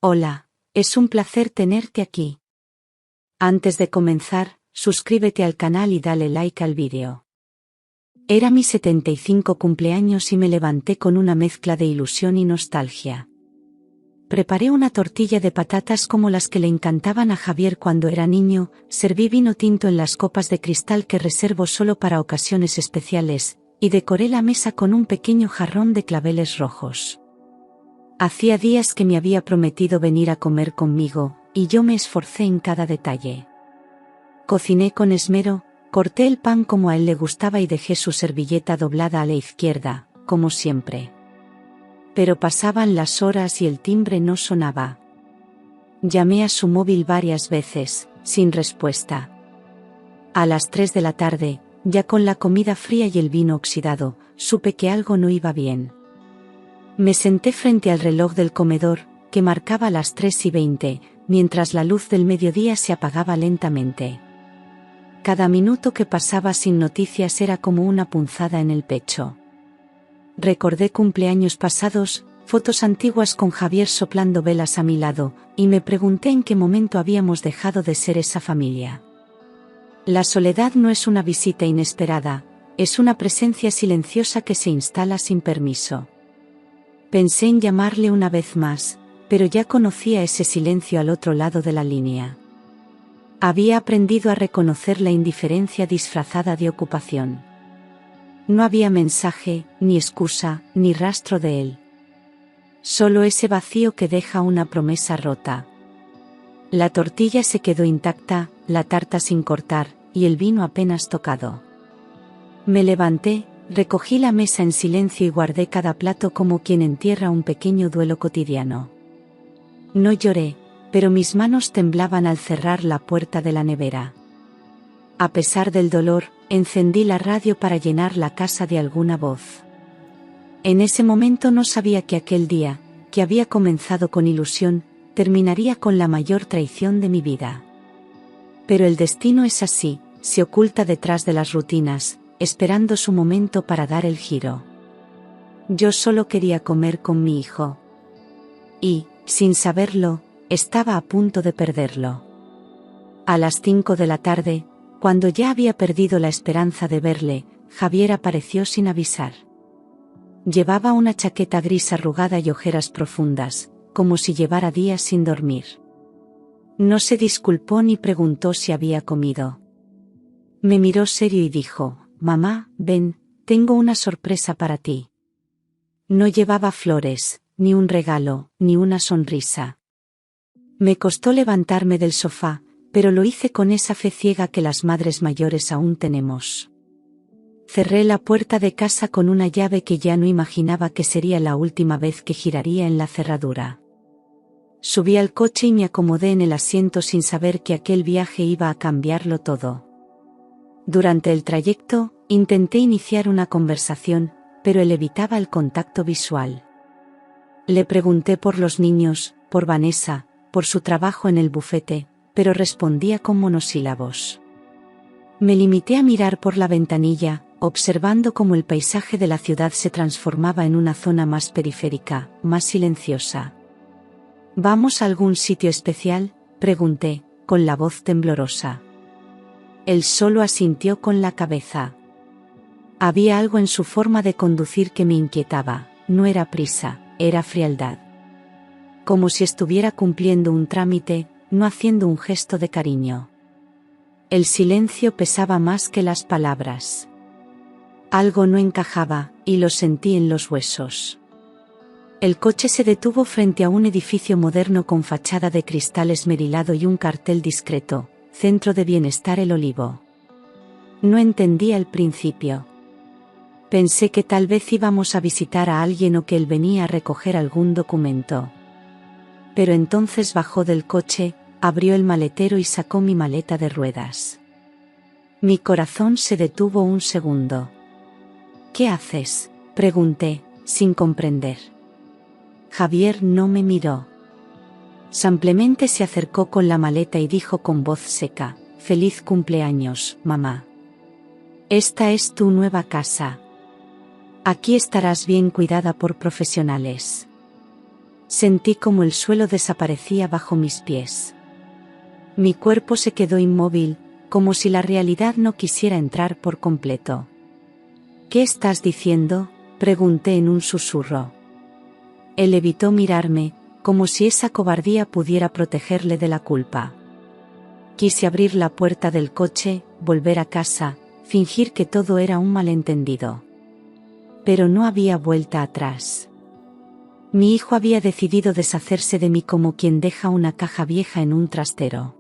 Hola, es un placer tenerte aquí. Antes de comenzar, suscríbete al canal y dale like al vídeo. Era mi 75 cumpleaños y me levanté con una mezcla de ilusión y nostalgia. Preparé una tortilla de patatas como las que le encantaban a Javier cuando era niño, serví vino tinto en las copas de cristal que reservo solo para ocasiones especiales, y decoré la mesa con un pequeño jarrón de claveles rojos. Hacía días que me había prometido venir a comer conmigo, y yo me esforcé en cada detalle. Cociné con esmero, corté el pan como a él le gustaba y dejé su servilleta doblada a la izquierda, como siempre. Pero pasaban las horas y el timbre no sonaba. Llamé a su móvil varias veces, sin respuesta. A las 3 de la tarde, ya con la comida fría y el vino oxidado, supe que algo no iba bien. Me senté frente al reloj del comedor, que marcaba las 3:20, mientras la luz del mediodía se apagaba lentamente. Cada minuto que pasaba sin noticias era como una punzada en el pecho. Recordé cumpleaños pasados, fotos antiguas con Javier soplando velas a mi lado, y me pregunté en qué momento habíamos dejado de ser esa familia. La soledad no es una visita inesperada, es una presencia silenciosa que se instala sin permiso. Pensé en llamarle una vez más, pero ya conocía ese silencio al otro lado de la línea. Había aprendido a reconocer la indiferencia disfrazada de ocupación. No había mensaje, ni excusa, ni rastro de él. Solo ese vacío que deja una promesa rota. La tortilla se quedó intacta, la tarta sin cortar, y el vino apenas tocado. Me levanté, recogí la mesa en silencio y guardé cada plato como quien entierra un pequeño duelo cotidiano. No lloré, pero mis manos temblaban al cerrar la puerta de la nevera. A pesar del dolor, encendí la radio para llenar la casa de alguna voz. En ese momento no sabía que aquel día, que había comenzado con ilusión, terminaría con la mayor traición de mi vida. Pero el destino es así, se oculta detrás de las rutinas, esperando su momento para dar el giro. Yo solo quería comer con mi hijo. Y, sin saberlo, estaba a punto de perderlo. A las 5 de la tarde, cuando ya había perdido la esperanza de verle, Javier apareció sin avisar. Llevaba una chaqueta gris arrugada y ojeras profundas, como si llevara días sin dormir. No se disculpó ni preguntó si había comido. Me miró serio y dijo: «Mamá, ven, tengo una sorpresa para ti». No llevaba flores, ni un regalo, ni una sonrisa. Me costó levantarme del sofá, pero lo hice con esa fe ciega que las madres mayores aún tenemos. Cerré la puerta de casa con una llave que ya no imaginaba que sería la última vez que giraría en la cerradura. Subí al coche y me acomodé en el asiento sin saber que aquel viaje iba a cambiarlo todo. Durante el trayecto, intenté iniciar una conversación, pero él evitaba el contacto visual. Le pregunté por los niños, por Vanessa, por su trabajo en el bufete, pero respondía con monosílabos. Me limité a mirar por la ventanilla, observando cómo el paisaje de la ciudad se transformaba en una zona más periférica, más silenciosa. ¿Vamos a algún sitio especial?, pregunté, con la voz temblorosa. Él solo asintió con la cabeza. Había algo en su forma de conducir que me inquietaba, no era prisa, era frialdad. Como si estuviera cumpliendo un trámite, no haciendo un gesto de cariño. El silencio pesaba más que las palabras. Algo no encajaba, y lo sentí en los huesos. El coche se detuvo frente a un edificio moderno con fachada de cristal esmerilado y un cartel discreto: Centro de Bienestar El Olivo. No entendía el principio. Pensé que tal vez íbamos a visitar a alguien o que él venía a recoger algún documento. Pero entonces bajó del coche, abrió el maletero y sacó mi maleta de ruedas. Mi corazón se detuvo un segundo. «¿Qué haces?», pregunté, sin comprender. Javier no me miró. Simplemente se acercó con la maleta y dijo con voz seca: «Feliz cumpleaños, mamá. Esta es tu nueva casa. Aquí estarás bien cuidada por profesionales». Sentí como el suelo desaparecía bajo mis pies. Mi cuerpo se quedó inmóvil, como si la realidad no quisiera entrar por completo. ¿Qué estás diciendo?, pregunté en un susurro. Él evitó mirarme, como si esa cobardía pudiera protegerle de la culpa. Quise abrir la puerta del coche, volver a casa, fingir que todo era un malentendido. Pero no había vuelta atrás. Mi hijo había decidido deshacerse de mí como quien deja una caja vieja en un trastero.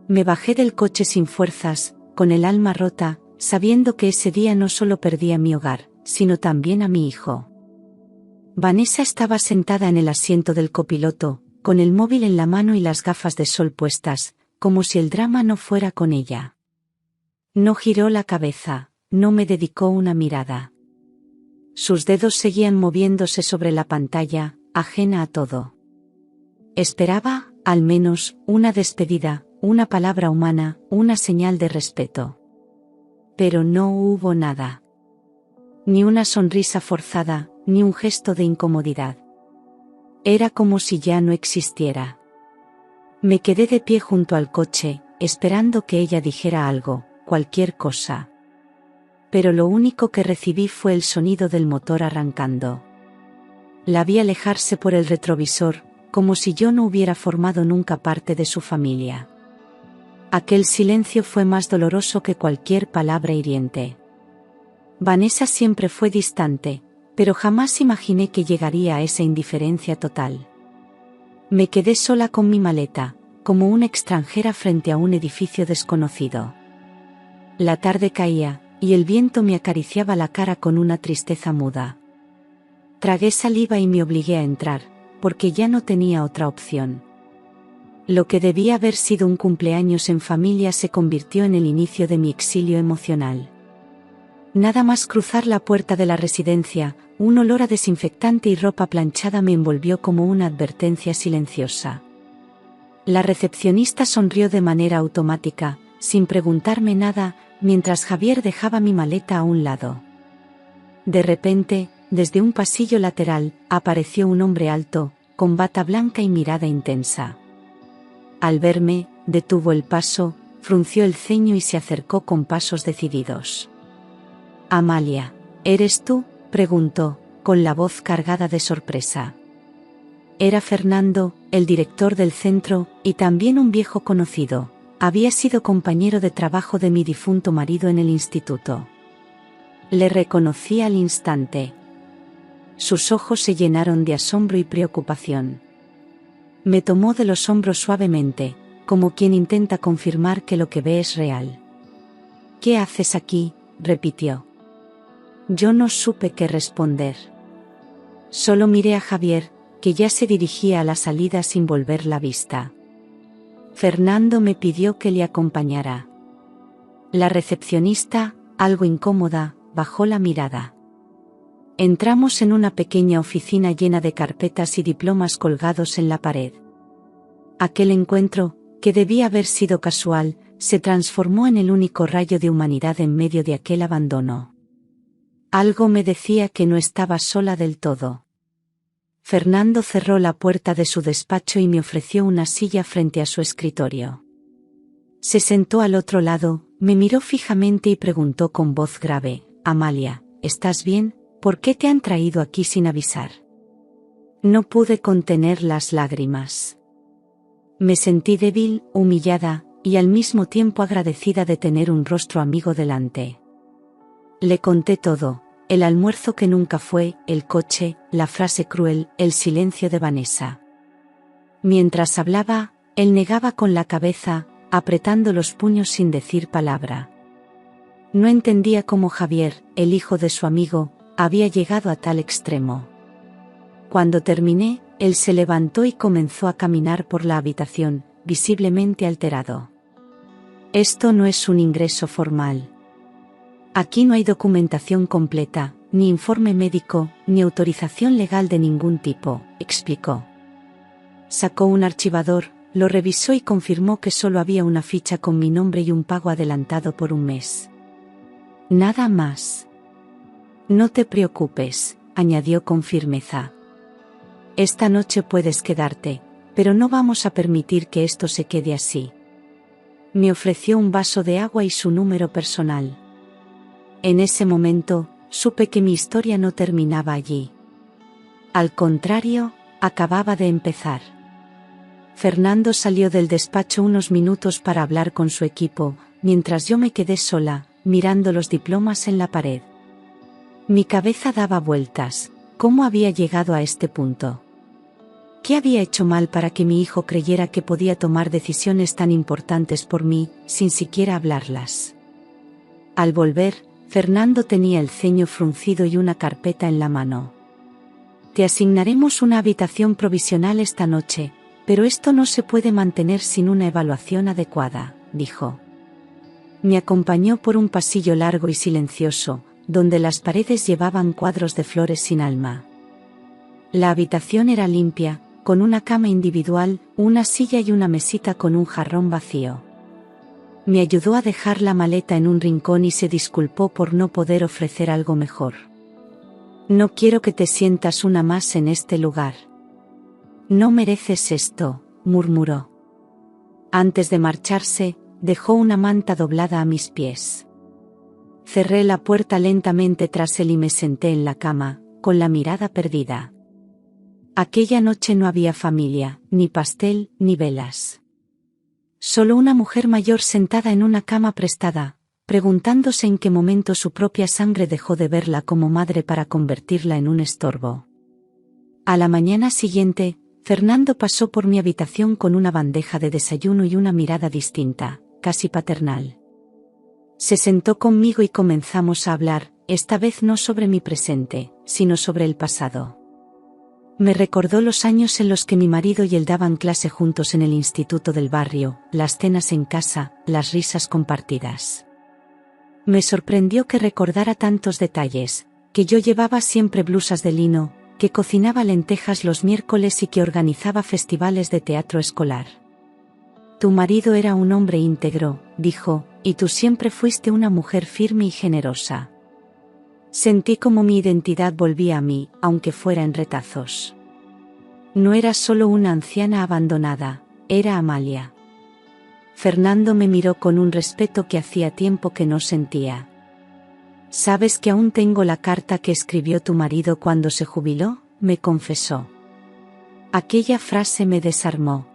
Me bajé del coche sin fuerzas, con el alma rota, sabiendo que ese día no solo perdía mi hogar, sino también a mi hijo. Vanessa estaba sentada en el asiento del copiloto, con el móvil en la mano y las gafas de sol puestas, como si el drama no fuera con ella. No giró la cabeza, no me dedicó una mirada. Sus dedos seguían moviéndose sobre la pantalla, ajena a todo. Esperaba, al menos, una despedida, una palabra humana, una señal de respeto. Pero no hubo nada. Ni una sonrisa forzada, ni un gesto de incomodidad. Era como si ya no existiera. Me quedé de pie junto al coche, esperando que ella dijera algo, cualquier cosa. Pero lo único que recibí fue el sonido del motor arrancando. La vi alejarse por el retrovisor, como si yo no hubiera formado nunca parte de su familia. Aquel silencio fue más doloroso que cualquier palabra hiriente. Vanessa siempre fue distante, pero jamás imaginé que llegaría a esa indiferencia total. Me quedé sola con mi maleta, como una extranjera frente a un edificio desconocido. La tarde caía, y el viento me acariciaba la cara con una tristeza muda. Tragué saliva y me obligué a entrar, porque ya no tenía otra opción. Lo que debía haber sido un cumpleaños en familia se convirtió en el inicio de mi exilio emocional. Nada más cruzar la puerta de la residencia, un olor a desinfectante y ropa planchada me envolvió como una advertencia silenciosa. La recepcionista sonrió de manera automática, sin preguntarme nada, mientras Javier dejaba mi maleta a un lado. De repente, desde un pasillo lateral, apareció un hombre alto, con bata blanca y mirada intensa. Al verme, detuvo el paso, frunció el ceño y se acercó con pasos decididos. «Amalia, ¿eres tú?», preguntó, con la voz cargada de sorpresa. Era Fernando, el director del centro, y también un viejo conocido. Había sido compañero de trabajo de mi difunto marido en el instituto. Le reconocí al instante. Sus ojos se llenaron de asombro y preocupación. Me tomó de los hombros suavemente, como quien intenta confirmar que lo que ve es real. «¿Qué haces aquí?», repitió. Yo no supe qué responder. Solo miré a Javier, que ya se dirigía a la salida sin volver la vista. Fernando me pidió que le acompañara. La recepcionista, algo incómoda, bajó la mirada. Entramos en una pequeña oficina llena de carpetas y diplomas colgados en la pared. Aquel encuentro, que debía haber sido casual, se transformó en el único rayo de humanidad en medio de aquel abandono. Algo me decía que no estaba sola del todo. Fernando cerró la puerta de su despacho y me ofreció una silla frente a su escritorio. Se sentó al otro lado, me miró fijamente y preguntó con voz grave: «Amalia, ¿estás bien? ¿Por qué te han traído aquí sin avisar?». No pude contener las lágrimas. Me sentí débil, humillada, y al mismo tiempo agradecida de tener un rostro amigo delante. Le conté todo: el almuerzo que nunca fue, el coche, la frase cruel, el silencio de Vanessa. Mientras hablaba, él negaba con la cabeza, apretando los puños sin decir palabra. No entendía cómo Javier, el hijo de su amigo, había llegado a tal extremo. Cuando terminé, él se levantó y comenzó a caminar por la habitación, visiblemente alterado. «Esto no es un ingreso formal. Aquí no hay documentación completa, ni informe médico, ni autorización legal de ningún tipo», explicó. Sacó un archivador, lo revisó y confirmó que solo había una ficha con mi nombre y un pago adelantado por un mes. «Nada más». «No te preocupes», añadió con firmeza. Esta noche puedes quedarte, pero no vamos a permitir que esto se quede así. Me ofreció un vaso de agua y su número personal. En ese momento, supe que mi historia no terminaba allí. Al contrario, acababa de empezar. Fernando salió del despacho unos minutos para hablar con su equipo, mientras yo me quedé sola, mirando los diplomas en la pared. Mi cabeza daba vueltas. ¿Cómo había llegado a este punto? ¿Qué había hecho mal para que mi hijo creyera que podía tomar decisiones tan importantes por mí, sin siquiera hablarlas? Al volver, Fernando tenía el ceño fruncido y una carpeta en la mano. Te asignaremos una habitación provisional esta noche, pero esto no se puede mantener sin una evaluación adecuada, dijo. Me acompañó por un pasillo largo y silencioso, donde las paredes llevaban cuadros de flores sin alma. La habitación era limpia, con una cama individual, una silla y una mesita con un jarrón vacío. Me ayudó a dejar la maleta en un rincón y se disculpó por no poder ofrecer algo mejor. No quiero que te sientas una más en este lugar. No mereces esto, murmuró. Antes de marcharse, dejó una manta doblada a mis pies. Cerré la puerta lentamente tras él y me senté en la cama, con la mirada perdida. Aquella noche no había familia, ni pastel, ni velas. Solo una mujer mayor sentada en una cama prestada, preguntándose en qué momento su propia sangre dejó de verla como madre para convertirla en un estorbo. A la mañana siguiente, Fernando pasó por mi habitación con una bandeja de desayuno y una mirada distinta, casi paternal. Se sentó conmigo y comenzamos a hablar, esta vez no sobre mi presente, sino sobre el pasado. Me recordó los años en los que mi marido y él daban clase juntos en el instituto del barrio, las cenas en casa, las risas compartidas. Me sorprendió que recordara tantos detalles, que yo llevaba siempre blusas de lino, que cocinaba lentejas los miércoles y que organizaba festivales de teatro escolar. Tu marido era un hombre íntegro, dijo, y tú siempre fuiste una mujer firme y generosa. Sentí como mi identidad volvía a mí, aunque fuera en retazos. No era solo una anciana abandonada, era Amalia. Fernando me miró con un respeto que hacía tiempo que no sentía. ¿Sabes que aún tengo la carta que escribió tu marido cuando se jubiló?, me confesó. Aquella frase me desarmó.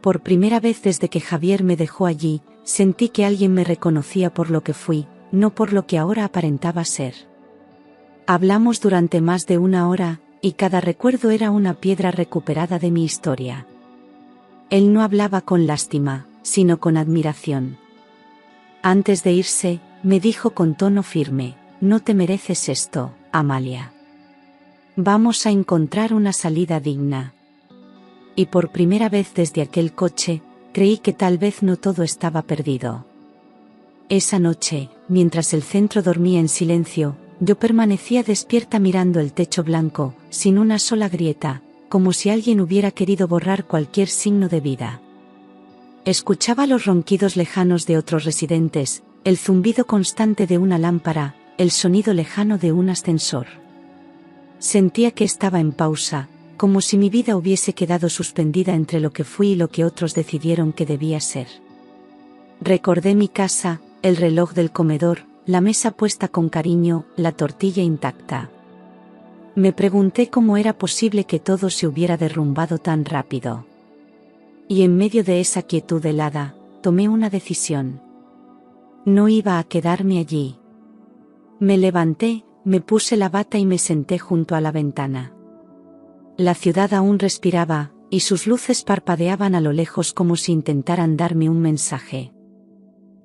Por primera vez desde que Javier me dejó allí, sentí que alguien me reconocía por lo que fui, no por lo que ahora aparentaba ser. Hablamos durante más de una hora, y cada recuerdo era una piedra recuperada de mi historia. Él no hablaba con lástima, sino con admiración. Antes de irse, me dijo con tono firme, no te mereces esto, Amalia. Vamos a encontrar una salida digna. Y por primera vez desde aquel coche, creí que tal vez no todo estaba perdido. Esa noche, mientras el centro dormía en silencio, yo permanecía despierta mirando el techo blanco, sin una sola grieta, como si alguien hubiera querido borrar cualquier signo de vida. Escuchaba los ronquidos lejanos de otros residentes, el zumbido constante de una lámpara, el sonido lejano de un ascensor. Sentía que estaba en pausa, como si mi vida hubiese quedado suspendida entre lo que fui y lo que otros decidieron que debía ser. Recordé mi casa, el reloj del comedor, la mesa puesta con cariño, la tortilla intacta. Me pregunté cómo era posible que todo se hubiera derrumbado tan rápido. Y en medio de esa quietud helada, tomé una decisión. No iba a quedarme allí. Me levanté, me puse la bata y me senté junto a la ventana. La ciudad aún respiraba, y sus luces parpadeaban a lo lejos como si intentaran darme un mensaje.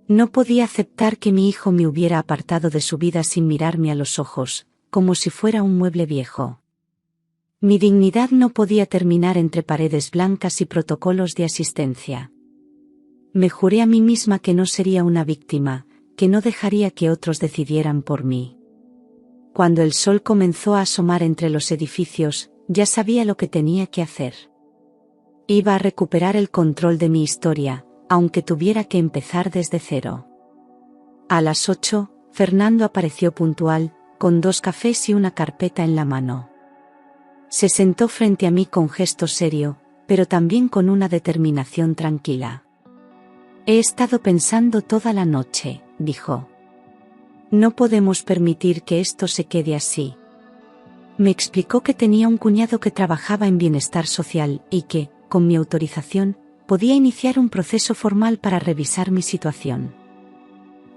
No podía aceptar que mi hijo me hubiera apartado de su vida sin mirarme a los ojos, como si fuera un mueble viejo. Mi dignidad no podía terminar entre paredes blancas y protocolos de asistencia. Me juré a mí misma que no sería una víctima, que no dejaría que otros decidieran por mí. Cuando el sol comenzó a asomar entre los edificios, ya sabía lo que tenía que hacer. Iba a recuperar el control de mi historia, aunque tuviera que empezar desde cero. A las 8, Fernando apareció puntual, con 2 cafés y una carpeta en la mano. Se sentó frente a mí con gesto serio, pero también con una determinación tranquila. He estado pensando toda la noche, dijo. No podemos permitir que esto se quede así. Me explicó que tenía un cuñado que trabajaba en bienestar social y que, con mi autorización, podía iniciar un proceso formal para revisar mi situación.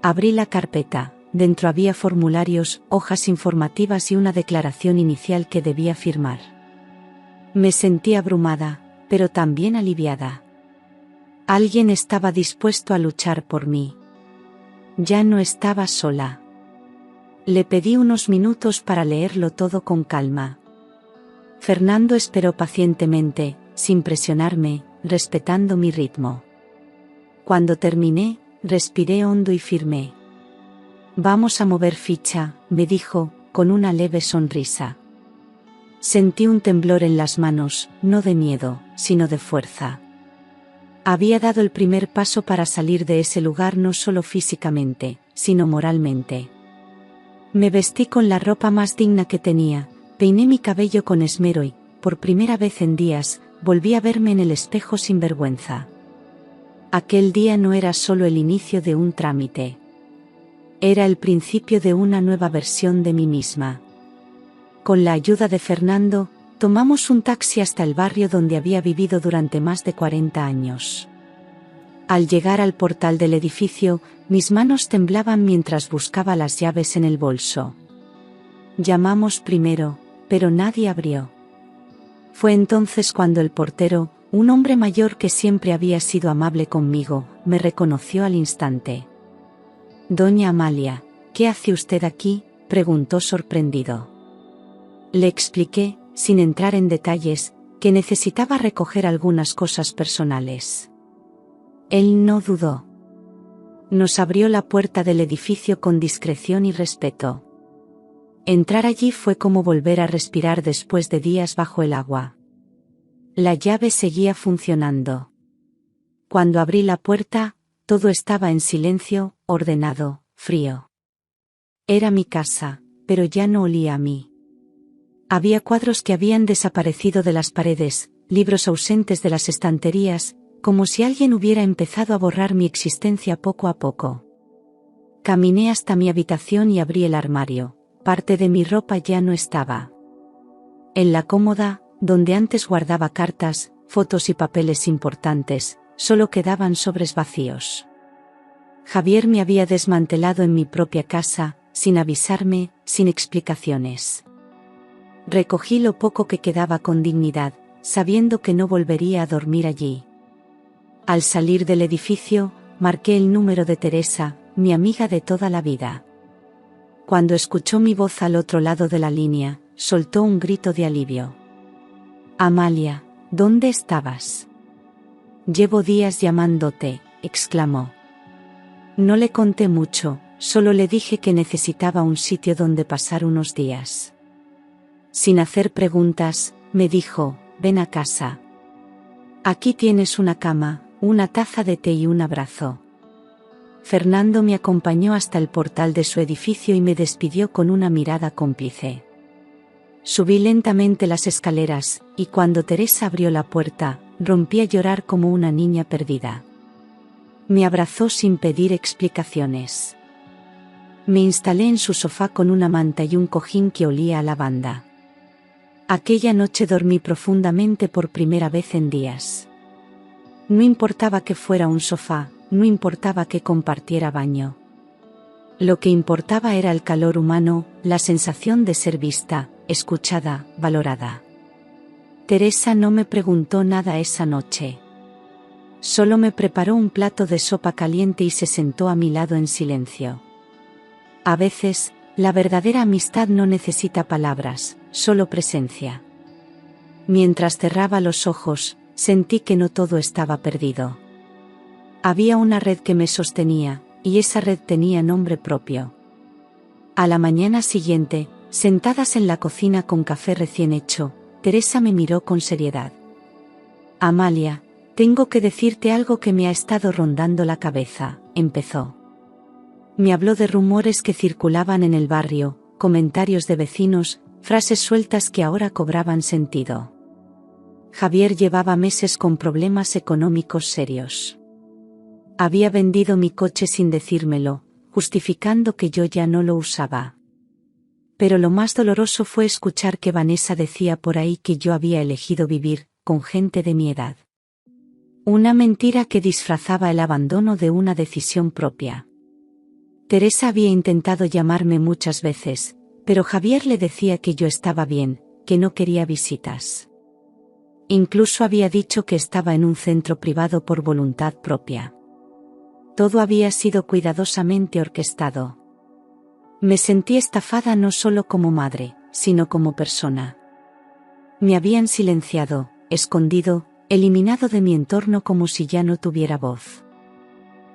Abrí la carpeta. Dentro había formularios, hojas informativas y una declaración inicial que debía firmar. Me sentí abrumada, pero también aliviada. Alguien estaba dispuesto a luchar por mí. Ya no estaba sola. Le pedí unos minutos para leerlo todo con calma. Fernando esperó pacientemente, sin presionarme, respetando mi ritmo. Cuando terminé, respiré hondo y firmé. Vamos a mover ficha, me dijo, con una leve sonrisa. Sentí un temblor en las manos, no de miedo, sino de fuerza. Había dado el primer paso para salir de ese lugar no solo físicamente, sino moralmente. Me vestí con la ropa más digna que tenía, peiné mi cabello con esmero y, por primera vez en días, volví a verme en el espejo sin vergüenza. Aquel día no era solo el inicio de un trámite. Era el principio de una nueva versión de mí misma. Con la ayuda de Fernando, tomamos un taxi hasta el barrio donde había vivido durante más de 40 años. Al llegar al portal del edificio, mis manos temblaban mientras buscaba las llaves en el bolso. Llamamos primero, pero nadie abrió. Fue entonces cuando el portero, un hombre mayor que siempre había sido amable conmigo, me reconoció al instante. Doña Amalia, ¿qué hace usted aquí?, preguntó sorprendido. Le expliqué, sin entrar en detalles, que necesitaba recoger algunas cosas personales. Él no dudó. Nos abrió la puerta del edificio con discreción y respeto. Entrar allí fue como volver a respirar después de días bajo el agua. La llave seguía funcionando. Cuando abrí la puerta, todo estaba en silencio, ordenado, frío. Era mi casa, pero ya no olía a mí. Había cuadros que habían desaparecido de las paredes, libros ausentes de las estanterías, como si alguien hubiera empezado a borrar mi existencia poco a poco. Caminé hasta mi habitación y abrí el armario. Parte de mi ropa ya no estaba. En la cómoda, donde antes guardaba cartas, fotos y papeles importantes, solo quedaban sobres vacíos. Javier me había desmantelado en mi propia casa, sin avisarme, sin explicaciones. Recogí lo poco que quedaba con dignidad, sabiendo que no volvería a dormir allí. Al salir del edificio, marqué el número de Teresa, mi amiga de toda la vida. Cuando escuchó mi voz al otro lado de la línea, soltó un grito de alivio. Amalia, ¿dónde estabas? Llevo días llamándote, exclamó. No le conté mucho, solo le dije que necesitaba un sitio donde pasar unos días. Sin hacer preguntas, me dijo, ven a casa. Aquí tienes una cama, una taza de té y un abrazo. Fernando me acompañó hasta el portal de su edificio y me despidió con una mirada cómplice. Subí lentamente las escaleras, y cuando Teresa abrió la puerta, rompí a llorar como una niña perdida. Me abrazó sin pedir explicaciones. Me instalé en su sofá con una manta y un cojín que olía a lavanda. Aquella noche dormí profundamente por primera vez en días. No importaba que fuera un sofá, no importaba que compartiera baño. Lo que importaba era el calor humano, la sensación de ser vista, escuchada, valorada. Teresa no me preguntó nada esa noche. Solo me preparó un plato de sopa caliente y se sentó a mi lado en silencio. A veces, la verdadera amistad no necesita palabras, solo presencia. Mientras cerraba los ojos, sentí que no todo estaba perdido. Había una red que me sostenía, y esa red tenía nombre propio. A la mañana siguiente, sentadas en la cocina con café recién hecho, Teresa me miró con seriedad. Amalia, tengo que decirte algo que me ha estado rondando la cabeza, empezó. Me habló de rumores que circulaban en el barrio, comentarios de vecinos, frases sueltas que ahora cobraban sentido. Javier llevaba meses con problemas económicos serios. Había vendido mi coche sin decírmelo, justificando que yo ya no lo usaba. Pero lo más doloroso fue escuchar que Vanessa decía por ahí que yo había elegido vivir con gente de mi edad. Una mentira que disfrazaba el abandono de una decisión propia. Teresa había intentado llamarme muchas veces, pero Javier le decía que yo estaba bien, que no quería visitas. Incluso había dicho que estaba en un centro privado por voluntad propia. Todo había sido cuidadosamente orquestado. Me sentí estafada no solo como madre, sino como persona. Me habían silenciado, escondido, eliminado de mi entorno como si ya no tuviera voz.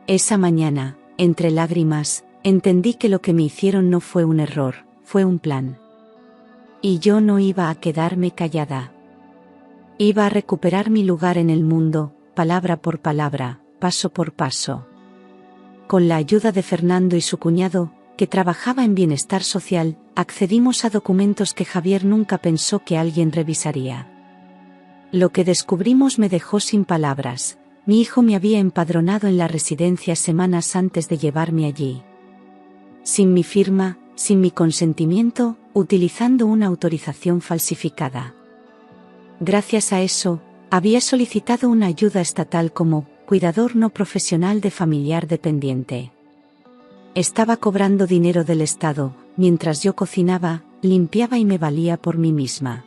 Esa mañana, entre lágrimas, entendí que lo que me hicieron no fue un error, fue un plan. Y yo no iba a quedarme callada. Iba a recuperar mi lugar en el mundo, palabra por palabra, paso por paso. Con la ayuda de Fernando y su cuñado, que trabajaba en bienestar social, accedimos a documentos que Javier nunca pensó que alguien revisaría. Lo que descubrimos me dejó sin palabras. Mi hijo me había empadronado en la residencia semanas antes de llevarme allí. Sin mi firma, sin mi consentimiento, utilizando una autorización falsificada. Gracias a eso, había solicitado una ayuda estatal como cuidador no profesional de familiar dependiente. Estaba cobrando dinero del Estado, mientras yo cocinaba, limpiaba y me valía por mí misma.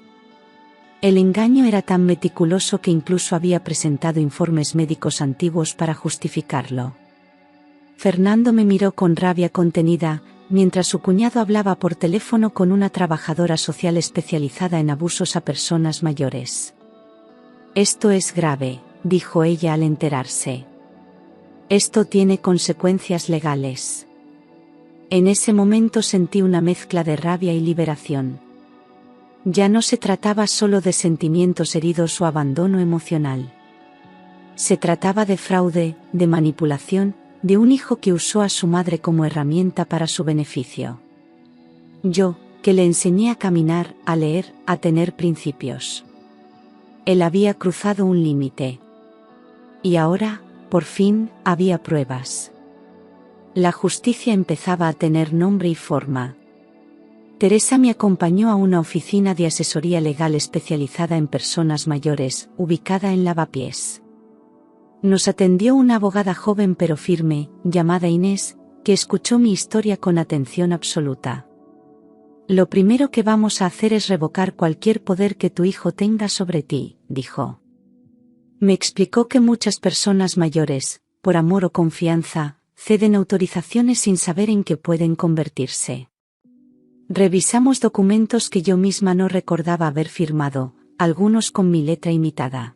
El engaño era tan meticuloso que incluso había presentado informes médicos antiguos para justificarlo. Fernando me miró con rabia contenida, mientras su cuñado hablaba por teléfono con una trabajadora social especializada en abusos a personas mayores. Esto es grave, dijo ella al enterarse. Esto tiene consecuencias legales. En ese momento sentí una mezcla de rabia y liberación. Ya no se trataba solo de sentimientos heridos o abandono emocional. Se trataba de fraude, de manipulación, de un hijo que usó a su madre como herramienta para su beneficio. Yo, que le enseñé a caminar, a leer, a tener principios. Él había cruzado un límite. Y ahora, por fin, había pruebas. La justicia empezaba a tener nombre y forma. Teresa me acompañó a una oficina de asesoría legal especializada en personas mayores, ubicada en Lavapiés. Nos atendió una abogada joven pero firme, llamada Inés, que escuchó mi historia con atención absoluta. Lo primero que vamos a hacer es revocar cualquier poder que tu hijo tenga sobre ti, dijo. Me explicó que muchas personas mayores, por amor o confianza, ceden autorizaciones sin saber en qué pueden convertirse. Revisamos documentos que yo misma no recordaba haber firmado, algunos con mi letra imitada.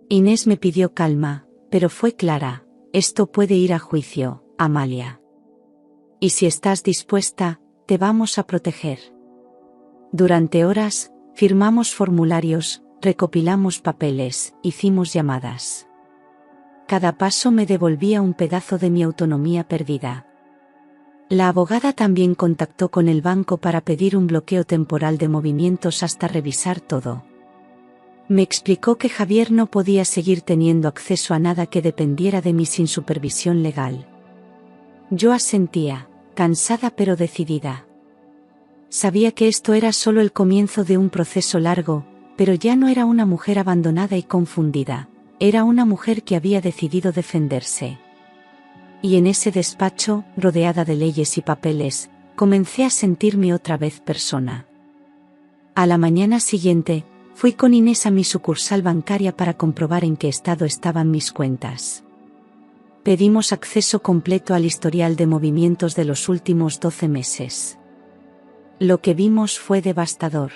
Inés me pidió calma, pero fue clara: esto puede ir a juicio, Amalia. Y si estás dispuesta, te vamos a proteger. Durante horas, firmamos formularios, recopilamos papeles, hicimos llamadas. Cada paso me devolvía un pedazo de mi autonomía perdida. La abogada también contactó con el banco para pedir un bloqueo temporal de movimientos hasta revisar todo. Me explicó que Javier no podía seguir teniendo acceso a nada que dependiera de mí sin supervisión legal. Yo asentía, cansada pero decidida. Sabía que esto era solo el comienzo de un proceso largo, pero ya no era una mujer abandonada y confundida, era una mujer que había decidido defenderse. Y en ese despacho, rodeada de leyes y papeles, comencé a sentirme otra vez persona. A la mañana siguiente, fui con Inés a mi sucursal bancaria para comprobar en qué estado estaban mis cuentas. Pedimos acceso completo al historial de movimientos de los últimos 12 meses. Lo que vimos fue devastador.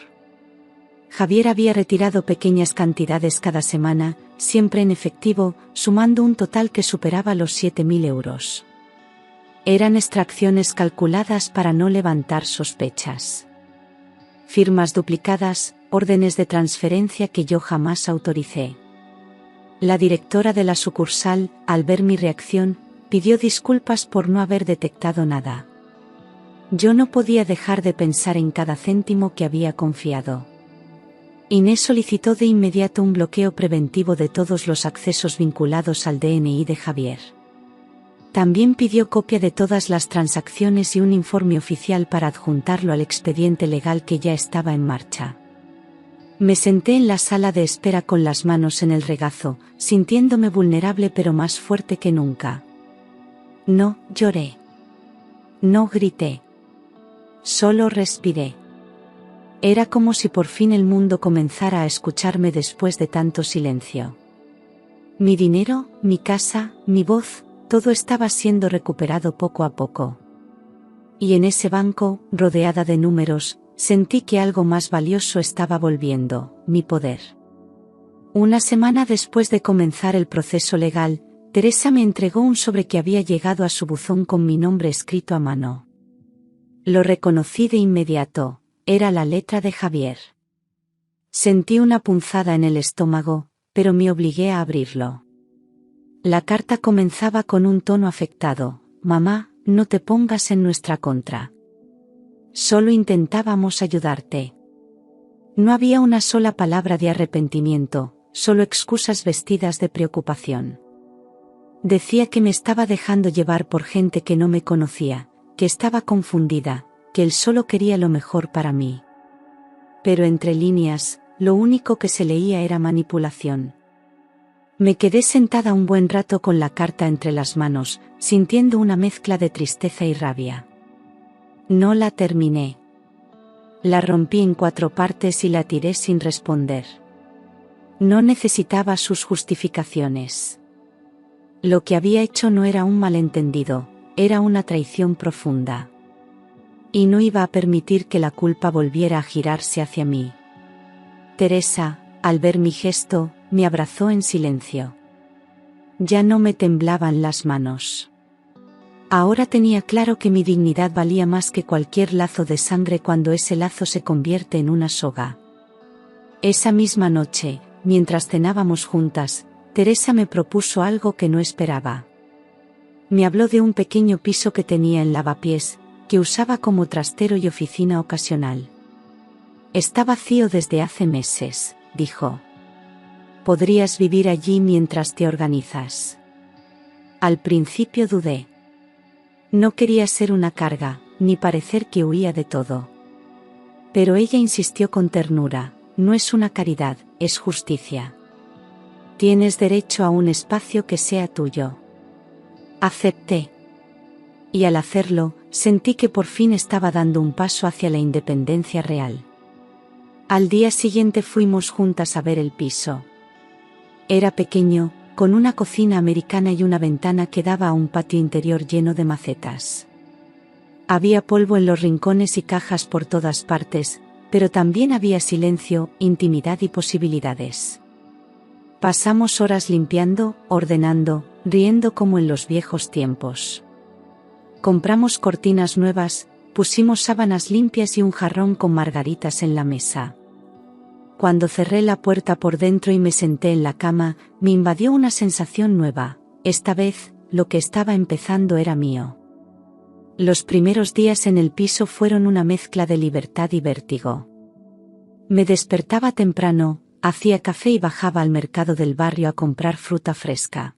Javier había retirado pequeñas cantidades cada semana, siempre en efectivo, sumando un total que superaba los 7.000 euros. Eran extracciones calculadas para no levantar sospechas. Firmas duplicadas, órdenes de transferencia que yo jamás autoricé. La directora de la sucursal, al ver mi reacción, pidió disculpas por no haber detectado nada. Yo no podía dejar de pensar en cada céntimo que había confiado. Inés solicitó de inmediato un bloqueo preventivo de todos los accesos vinculados al DNI de Javier. También pidió copia de todas las transacciones y un informe oficial para adjuntarlo al expediente legal que ya estaba en marcha. Me senté en la sala de espera con las manos en el regazo, sintiéndome vulnerable pero más fuerte que nunca. No lloré. No grité. Solo respiré. Era como si por fin el mundo comenzara a escucharme después de tanto silencio. Mi dinero, mi casa, mi voz, todo estaba siendo recuperado poco a poco. Y en ese banco, rodeada de números, sentí que algo más valioso estaba volviendo, mi poder. Una semana después de comenzar el proceso legal, Teresa me entregó un sobre que había llegado a su buzón con mi nombre escrito a mano. Lo reconocí de inmediato. Era la letra de Javier. Sentí una punzada en el estómago, pero me obligué a abrirlo. La carta comenzaba con un tono afectado: «Mamá, no te pongas en nuestra contra. Solo intentábamos ayudarte». No había una sola palabra de arrepentimiento, solo excusas vestidas de preocupación. Decía que me estaba dejando llevar por gente que no me conocía, que estaba confundida, que él solo quería lo mejor para mí. Pero entre líneas, lo único que se leía era manipulación. Me quedé sentada un buen rato con la carta entre las manos, sintiendo una mezcla de tristeza y rabia. No la terminé. La rompí en 4 partes y la tiré sin responder. No necesitaba sus justificaciones. Lo que había hecho no era un malentendido, era una traición profunda. Y no iba a permitir que la culpa volviera a girarse hacia mí. Teresa, al ver mi gesto, me abrazó en silencio. Ya no me temblaban las manos. Ahora tenía claro que mi dignidad valía más que cualquier lazo de sangre cuando ese lazo se convierte en una soga. Esa misma noche, mientras cenábamos juntas, Teresa me propuso algo que no esperaba. Me habló de un pequeño piso que tenía en Lavapiés, que usaba como trastero y oficina ocasional. Está vacío desde hace meses, dijo. Podrías vivir allí mientras te organizas. Al principio dudé. No quería ser una carga, ni parecer que huía de todo. Pero ella insistió con ternura: no es una caridad, es justicia. Tienes derecho a un espacio que sea tuyo. Acepté. Y al hacerlo, sentí que por fin estaba dando un paso hacia la independencia real. Al día siguiente fuimos juntas a ver el piso. Era pequeño, con una cocina americana y una ventana que daba a un patio interior lleno de macetas. Había polvo en los rincones y cajas por todas partes, pero también había silencio, intimidad y posibilidades. Pasamos horas limpiando, ordenando, riendo como en los viejos tiempos. Compramos cortinas nuevas, pusimos sábanas limpias y un jarrón con margaritas en la mesa. Cuando cerré la puerta por dentro y me senté en la cama, me invadió una sensación nueva. Esta vez, lo que estaba empezando era mío. Los primeros días en el piso fueron una mezcla de libertad y vértigo. Me despertaba temprano, hacía café y bajaba al mercado del barrio a comprar fruta fresca.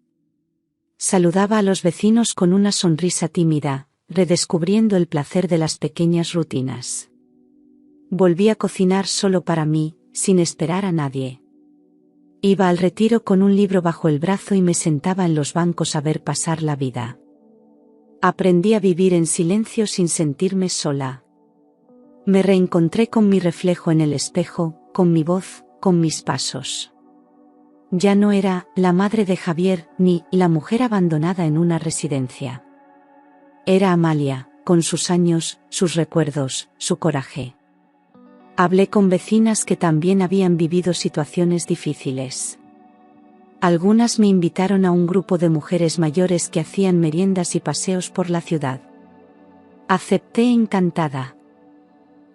Saludaba a los vecinos con una sonrisa tímida, redescubriendo el placer de las pequeñas rutinas. Volví a cocinar solo para mí, sin esperar a nadie. Iba al retiro con un libro bajo el brazo y me sentaba en los bancos a ver pasar la vida. Aprendí a vivir en silencio sin sentirme sola. Me reencontré con mi reflejo en el espejo, con mi voz, con mis pasos. Ya no era la madre de Javier, ni la mujer abandonada en una residencia. Era Amalia, con sus años, sus recuerdos, su coraje. Hablé con vecinas que también habían vivido situaciones difíciles. Algunas me invitaron a un grupo de mujeres mayores que hacían meriendas y paseos por la ciudad. Acepté encantada.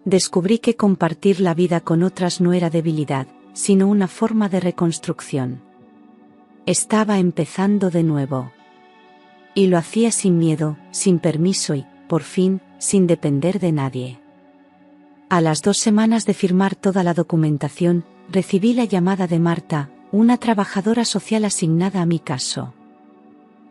Descubrí que compartir la vida con otras no era debilidad, sino una forma de reconstrucción. Estaba empezando de nuevo. Y lo hacía sin miedo, sin permiso y, por fin, sin depender de nadie. A las 2 semanas de firmar toda la documentación, recibí la llamada de Marta, una trabajadora social asignada a mi caso.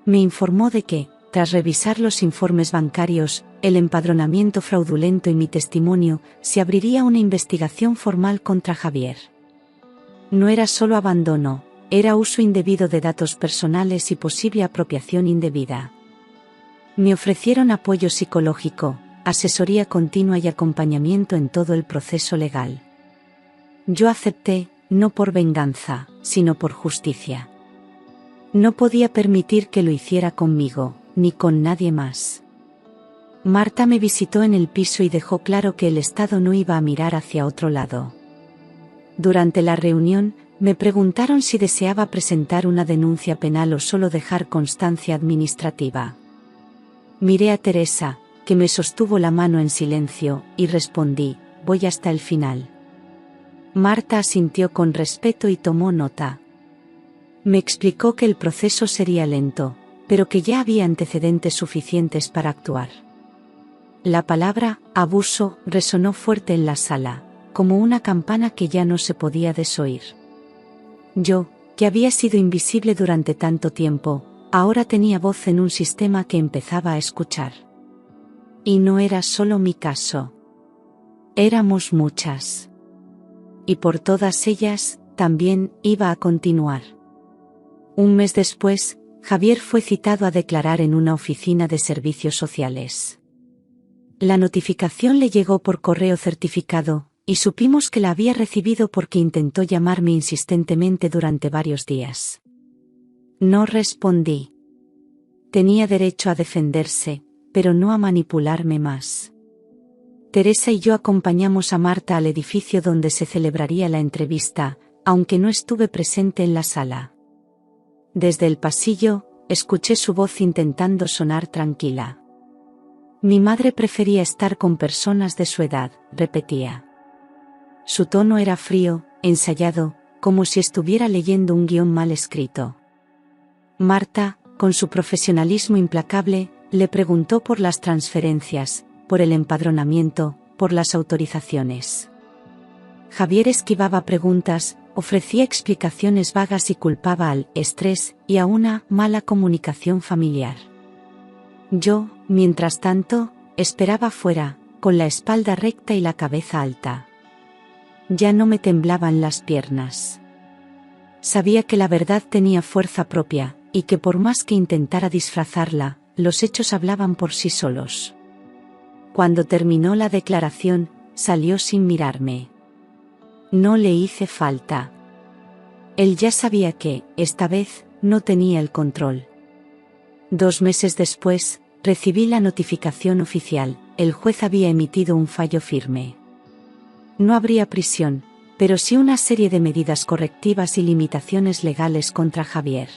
Me informó de que, tras revisar los informes bancarios, el empadronamiento fraudulento y mi testimonio, se abriría una investigación formal contra Javier. No era solo abandono, era uso indebido de datos personales y posible apropiación indebida. Me ofrecieron apoyo psicológico, asesoría continua y acompañamiento en todo el proceso legal. Yo acepté, no por venganza, sino por justicia. No podía permitir que lo hiciera conmigo, ni con nadie más. Marta me visitó en el piso y dejó claro que el Estado no iba a mirar hacia otro lado. Durante la reunión, me preguntaron si deseaba presentar una denuncia penal o solo dejar constancia administrativa. Miré a Teresa, que me sostuvo la mano en silencio, y respondí, voy hasta el final. Marta asintió con respeto y tomó nota. Me explicó que el proceso sería lento, pero que ya había antecedentes suficientes para actuar. La palabra abuso resonó fuerte en la sala, como una campana que ya no se podía desoír. Yo, que había sido invisible durante tanto tiempo, ahora tenía voz en un sistema que empezaba a escuchar. Y no era solo mi caso. Éramos muchas. Y por todas ellas, también iba a continuar. Un mes después, Javier fue citado a declarar en una oficina de servicios sociales. La notificación le llegó por correo certificado, y supimos que la había recibido porque intentó llamarme insistentemente durante varios días. No respondí. Tenía derecho a defenderse, pero no a manipularme más. Teresa y yo acompañamos a Marta al edificio donde se celebraría la entrevista, aunque no estuve presente en la sala. Desde el pasillo, escuché su voz intentando sonar tranquila. Mi madre prefería estar con personas de su edad, repetía. Su tono era frío, ensayado, como si estuviera leyendo un guión mal escrito. Marta, con su profesionalismo implacable, le preguntó por las transferencias, por el empadronamiento, por las autorizaciones. Javier esquivaba preguntas, ofrecía explicaciones vagas y culpaba al estrés y a una mala comunicación familiar. Yo, mientras tanto, esperaba fuera, con la espalda recta y la cabeza alta. Ya no me temblaban las piernas. Sabía que la verdad tenía fuerza propia, y que por más que intentara disfrazarla, los hechos hablaban por sí solos. Cuando terminó la declaración, salió sin mirarme. No le hice falta. Él ya sabía que, esta vez, no tenía el control. 2 meses después, recibí la notificación oficial, el juez había emitido un fallo firme. No habría prisión, pero sí una serie de medidas correctivas y limitaciones legales contra Javier.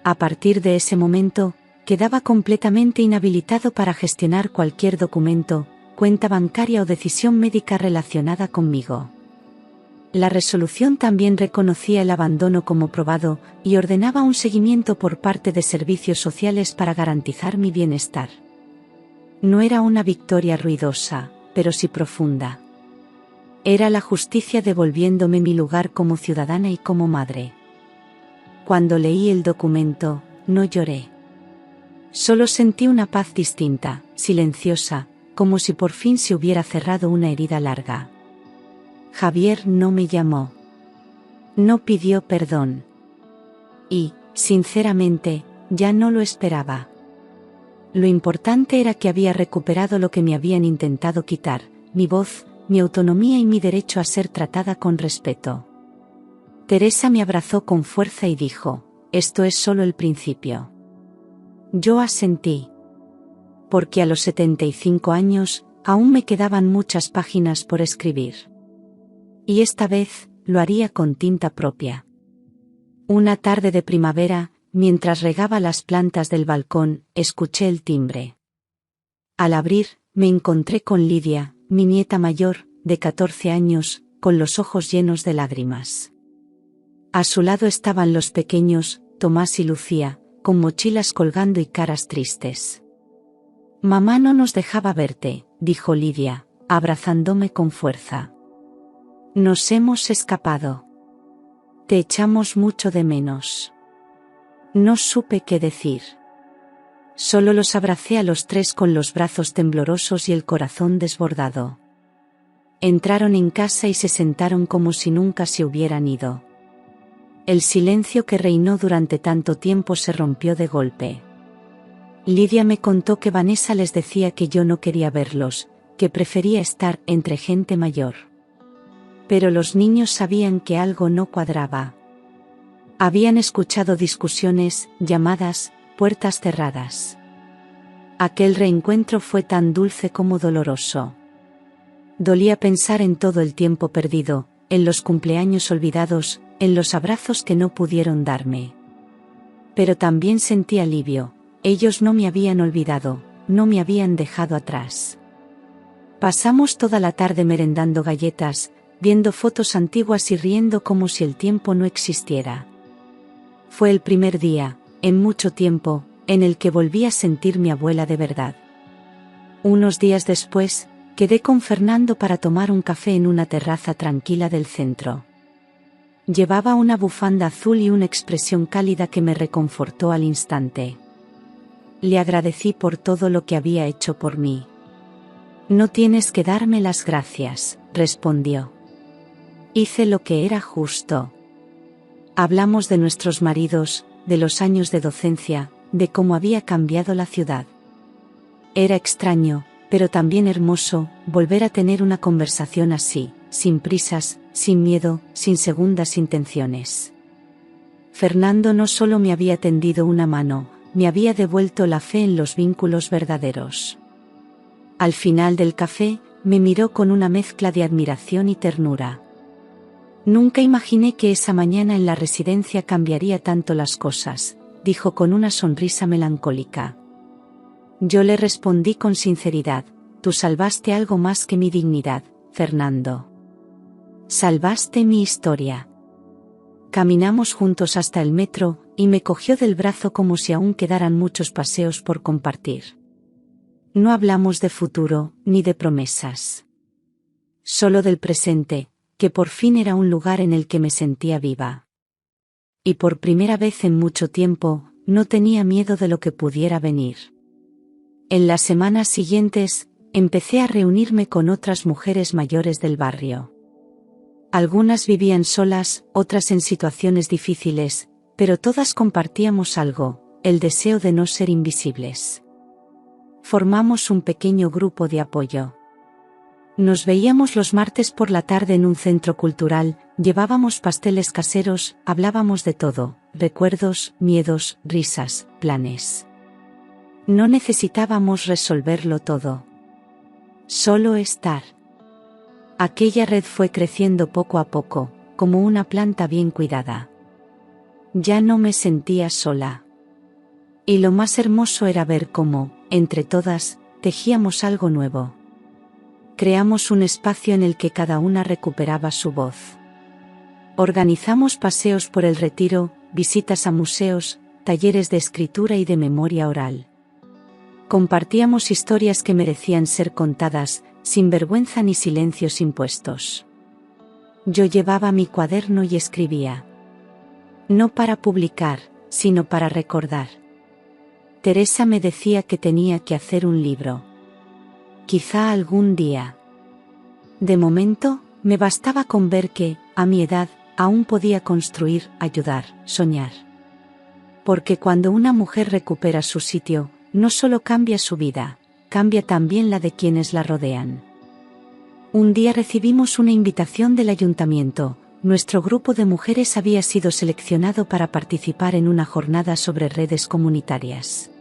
A partir de ese momento, quedaba completamente inhabilitado para gestionar cualquier documento, cuenta bancaria o decisión médica relacionada conmigo. La resolución también reconocía el abandono como probado y ordenaba un seguimiento por parte de servicios sociales para garantizar mi bienestar. No era una victoria ruidosa, pero sí profunda. Era la justicia devolviéndome mi lugar como ciudadana y como madre. Cuando leí el documento, no lloré. Solo sentí una paz distinta, silenciosa, como si por fin se hubiera cerrado una herida larga. Javier no me llamó. No pidió perdón. Y, sinceramente, ya no lo esperaba. Lo importante era que había recuperado lo que me habían intentado quitar, mi voz, mi autonomía y mi derecho a ser tratada con respeto. Teresa me abrazó con fuerza y dijo, esto es solo el principio. Yo asentí. Porque a los 75 años, aún me quedaban muchas páginas por escribir. Y esta vez, lo haría con tinta propia. Una tarde de primavera, mientras regaba las plantas del balcón, escuché el timbre. Al abrir, me encontré con Lidia, mi nieta mayor, de 14 años, con los ojos llenos de lágrimas. A su lado estaban los pequeños, Tomás y Lucía, con mochilas colgando y caras tristes. Mamá no nos dejaba verte, dijo Lidia, abrazándome con fuerza. Nos hemos escapado. Te echamos mucho de menos. No supe qué decir. Solo los abracé a los tres con los brazos temblorosos y el corazón desbordado. Entraron en casa y se sentaron como si nunca se hubieran ido. El silencio que reinó durante tanto tiempo se rompió de golpe. Lidia me contó que Vanessa les decía que yo no quería verlos, que prefería estar entre gente mayor. Pero los niños sabían que algo no cuadraba. Habían escuchado discusiones, llamadas, puertas cerradas. Aquel reencuentro fue tan dulce como doloroso. Dolía pensar en todo el tiempo perdido, en los cumpleaños olvidados, en los abrazos que no pudieron darme. Pero también sentí alivio. Ellos no me habían olvidado, no me habían dejado atrás. Pasamos toda la tarde merendando galletas, viendo fotos antiguas y riendo como si el tiempo no existiera. Fue el primer día, en mucho tiempo, en el que volví a sentir mi abuela de verdad. Unos días después, quedé con Fernando para tomar un café en una terraza tranquila del centro. Llevaba una bufanda azul y una expresión cálida que me reconfortó al instante. Le agradecí por todo lo que había hecho por mí. No tienes que darme las gracias, respondió. Hice lo que era justo. Hablamos de nuestros maridos, de los años de docencia, de cómo había cambiado la ciudad. Era extraño, pero también hermoso, volver a tener una conversación así, sin prisas, sin miedo, sin segundas intenciones. Fernando no solo me había tendido una mano, me había devuelto la fe en los vínculos verdaderos. Al final del café, me miró con una mezcla de admiración y ternura. Nunca imaginé que esa mañana en la residencia cambiaría tanto las cosas, dijo con una sonrisa melancólica. Yo le respondí con sinceridad, tú salvaste algo más que mi dignidad, Fernando. Salvaste mi historia. Caminamos juntos hasta el metro, y me cogió del brazo como si aún quedaran muchos paseos por compartir. No hablamos de futuro, ni de promesas. Solo del presente, que por fin era un lugar en el que me sentía viva. Y por primera vez en mucho tiempo, no tenía miedo de lo que pudiera venir. En las semanas siguientes, empecé a reunirme con otras mujeres mayores del barrio. Algunas vivían solas, otras en situaciones difíciles, pero todas compartíamos algo, el deseo de no ser invisibles. Formamos un pequeño grupo de apoyo. Nos veíamos los martes por la tarde en un centro cultural, llevábamos pasteles caseros, hablábamos de todo, recuerdos, miedos, risas, planes. No necesitábamos resolverlo todo. Solo estar. Aquella red fue creciendo poco a poco, como una planta bien cuidada. Ya no me sentía sola. Y lo más hermoso era ver cómo, entre todas, tejíamos algo nuevo. Creamos un espacio en el que cada una recuperaba su voz. Organizamos paseos por el Retiro, visitas a museos, talleres de escritura y de memoria oral. Compartíamos historias que merecían ser contadas, sin vergüenza ni silencios impuestos. Yo llevaba mi cuaderno y escribía. No para publicar, sino para recordar. Teresa me decía que tenía que hacer un libro. Quizá algún día. De momento, me bastaba con ver que, a mi edad, aún podía construir, ayudar, soñar. Porque cuando una mujer recupera su sitio, no solo cambia su vida, cambia también la de quienes la rodean. Un día recibimos una invitación del ayuntamiento. Nuestro grupo de mujeres había sido seleccionado para participar en una jornada sobre redes comunitarias.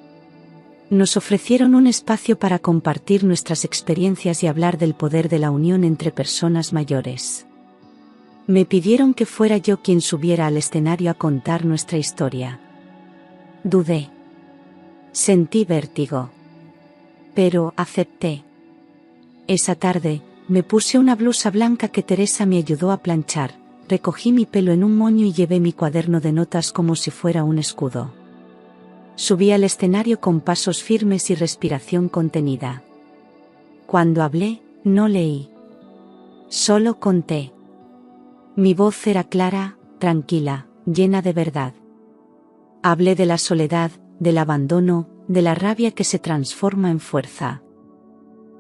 Nos ofrecieron un espacio para compartir nuestras experiencias y hablar del poder de la unión entre personas mayores. Me pidieron que fuera yo quien subiera al escenario a contar nuestra historia. Dudé. Sentí vértigo. Pero acepté. Esa tarde, me puse una blusa blanca que Teresa me ayudó a planchar, recogí mi pelo en un moño y llevé mi cuaderno de notas como si fuera un escudo. Subí al escenario con pasos firmes y respiración contenida. Cuando hablé, no leí. Solo conté. Mi voz era clara, tranquila, llena de verdad. Hablé de la soledad, del abandono, de la rabia que se transforma en fuerza.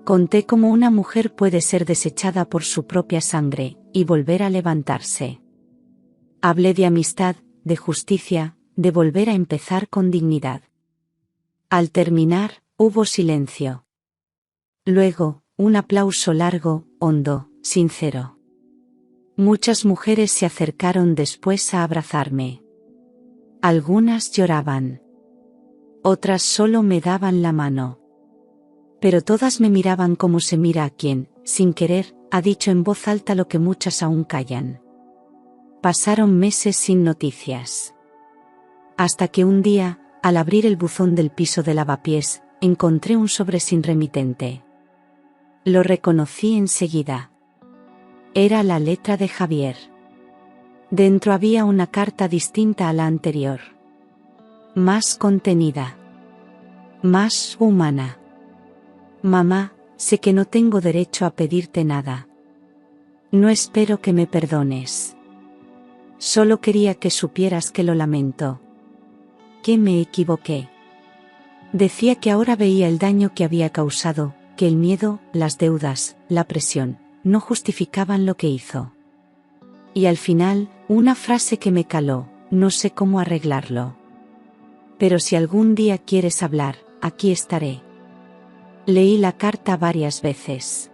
Conté cómo una mujer puede ser desechada por su propia sangre, y volver a levantarse. Hablé de amistad, de justicia, de volver a empezar con dignidad. Al terminar, hubo silencio. Luego, un aplauso largo, hondo, sincero. Muchas mujeres se acercaron después a abrazarme. Algunas lloraban. Otras solo me daban la mano. Pero todas me miraban como se mira a quien, sin querer, ha dicho en voz alta lo que muchas aún callan. Pasaron meses sin noticias. Hasta que un día, al abrir el buzón del piso de lavapiés, encontré un sobre sin remitente. Lo reconocí enseguida. Era la letra de Javier. Dentro había una carta distinta a la anterior. Más contenida. Más humana. Mamá, sé que no tengo derecho a pedirte nada. No espero que me perdones. Solo quería que supieras que lo lamento. Que me equivoqué. Decía que ahora veía el daño que había causado, que el miedo, las deudas, la presión, no justificaban lo que hizo. Y al final, una frase que me caló, no sé cómo arreglarlo. Pero si algún día quieres hablar, aquí estaré. Leí la carta varias veces.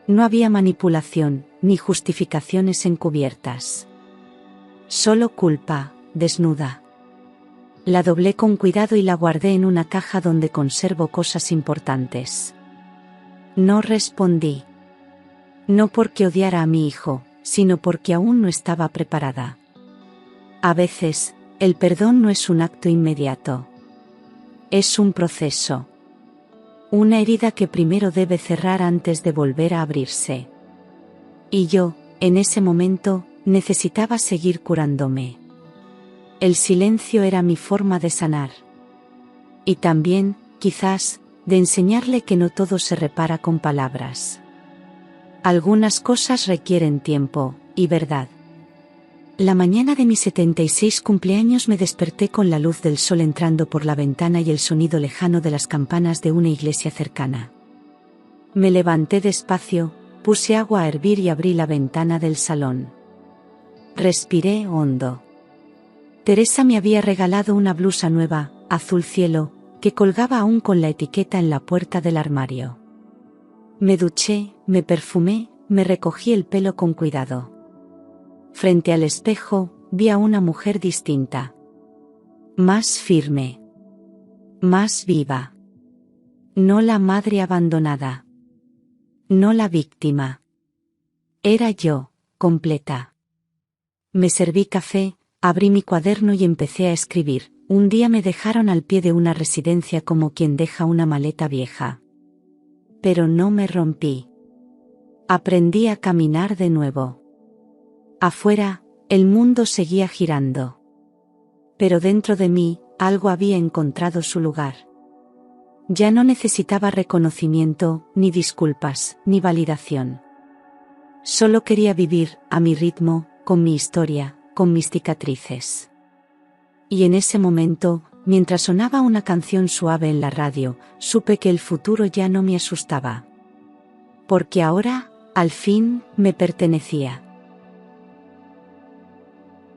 No había manipulación, ni justificaciones encubiertas. Solo culpa, desnuda. La doblé con cuidado y la guardé en una caja donde conservo cosas importantes. No respondí. No porque odiara a mi hijo, sino porque aún no estaba preparada. A veces, el perdón no es un acto inmediato. Es un proceso. Una herida que primero debe cerrar antes de volver a abrirse. Y yo, en ese momento, necesitaba seguir curándome. El silencio era mi forma de sanar. Y también, quizás, de enseñarle que no todo se repara con palabras. Algunas cosas requieren tiempo, y verdad. La mañana de mi 76 cumpleaños me desperté con la luz del sol entrando por la ventana y el sonido lejano de las campanas de una iglesia cercana. Me levanté despacio, puse agua a hervir y abrí la ventana del salón. Respiré hondo. Teresa me había regalado una blusa nueva, azul cielo, que colgaba aún con la etiqueta en la puerta del armario. Me duché, me perfumé, me recogí el pelo con cuidado. Frente al espejo, vi a una mujer distinta. Más firme. Más viva. No la madre abandonada. No la víctima. Era yo, completa. Me serví café, abrí mi cuaderno y empecé a escribir. Un día me dejaron al pie de una residencia como quien deja una maleta vieja. Pero no me rompí. Aprendí a caminar de nuevo. Afuera, el mundo seguía girando. Pero dentro de mí, algo había encontrado su lugar. Ya no necesitaba reconocimiento, ni disculpas, ni validación. Solo quería vivir, a mi ritmo, con mi historia, con mis cicatrices. Y en ese momento, mientras sonaba una canción suave en la radio, supe que el futuro ya no me asustaba. Porque ahora, al fin, me pertenecía.